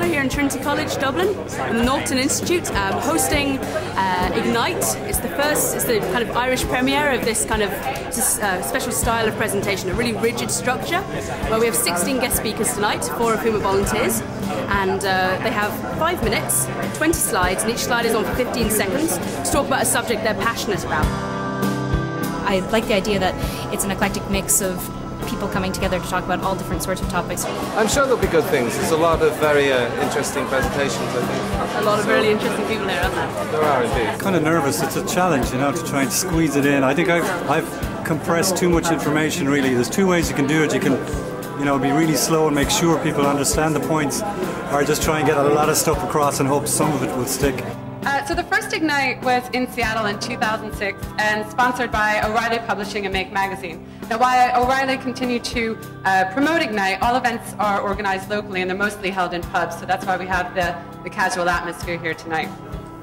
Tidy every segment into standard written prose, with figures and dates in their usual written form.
Partner here in Trinity College, Dublin, and the Norton Institute, hosting Ignite. It's the kind of Irish premiere of this kind of special style of presentation, a really rigid structure, where we have 16 guest speakers tonight, 4 of whom are volunteers, and they have 5 minutes, 20 slides, and each slide is on for 15 seconds to talk about a subject they're passionate about. I like the idea that it's an eclectic mix of people coming together to talk about all different sorts of topics. I'm sure there'll be good things. There's a lot of very interesting presentations, I think. A lot of really interesting people there, aren't there? There are indeed. Kind of nervous. It's a challenge, you know, to try and squeeze it in. I think I've compressed too much information, really. There's 2 ways you can do it. You can, you know, be really slow and make sure people understand the points, or just try and get a lot of stuff across and hope some of it will stick. So the first Ignite was in Seattle in 2006 and sponsored by O'Reilly Publishing and Make Magazine. Now while O'Reilly continued to promote Ignite, all events are organised locally and they're mostly held in pubs, so that's why we have the casual atmosphere here tonight.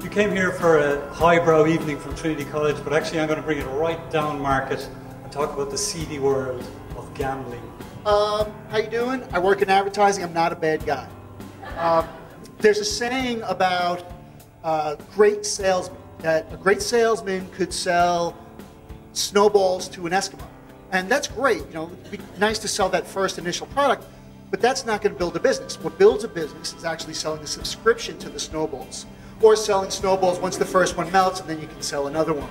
You came here for a highbrow evening from Trinity College, but actually I'm going to bring it right down market and talk about the seedy world of gambling. How you doing? I work in advertising. I'm not a bad guy. There's a saying about great salesman, that a great salesman could sell snowballs to an Eskimo. And that's great, you know, it'd be nice to sell that first initial product, but that's not going to build a business. What builds a business is actually selling a subscription to the snowballs, or selling snowballs once the first one melts and then you can sell another one.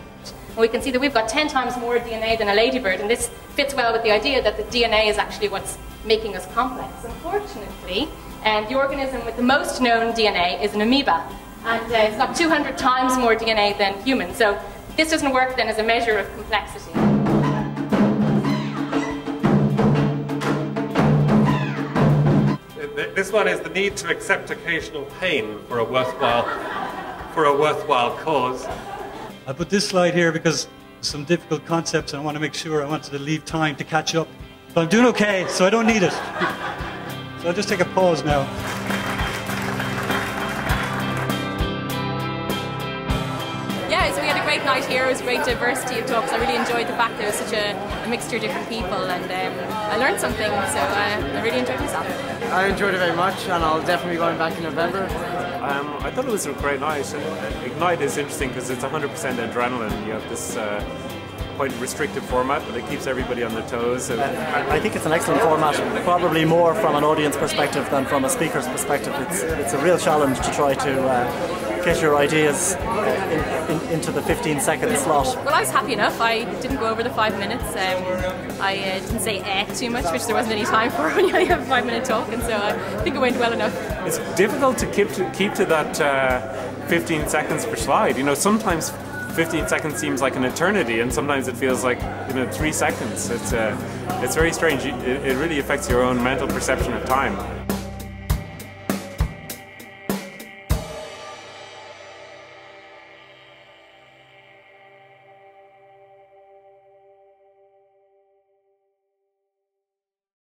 We can see that we've got 10 times more DNA than a ladybird, and this fits well with the idea that the DNA is actually what's making us complex. Unfortunately, the organism with the most known DNA is an amoeba. And it's got 200 times more DNA than humans, so this doesn't work then as a measure of complexity. This one is the need to accept occasional pain for a worthwhile cause. I put this slide here because some difficult concepts and I want to make sure I wanted to leave time to catch up. But I'm doing okay, so I don't need it. So I'll just take a pause now. Yeah, so we had a great night here. It was a great diversity of talks. I really enjoyed the fact there was such a mixture of different people, and I learned something, so I really enjoyed myself. I enjoyed it very much, and I'll definitely be going back in November. I thought it was a great night. Ignite is interesting because it's 100% adrenaline. You have this quite restrictive format, but it keeps everybody on their toes. So. I think it's an excellent format, probably more from an audience perspective than from a speaker's perspective. It's a real challenge to try to get your ideas into the 15-second slot. Well, I was happy enough. I didn't go over the 5 minutes. I didn't say too much, which there wasn't any time for when you only have a 5-minute talk, and so I think it went well enough. It's difficult to keep to that 15 seconds per slide. You know, sometimes 15 seconds seems like an eternity, and sometimes it feels like, you know, 3 seconds. It's very strange. It really affects your own mental perception of time.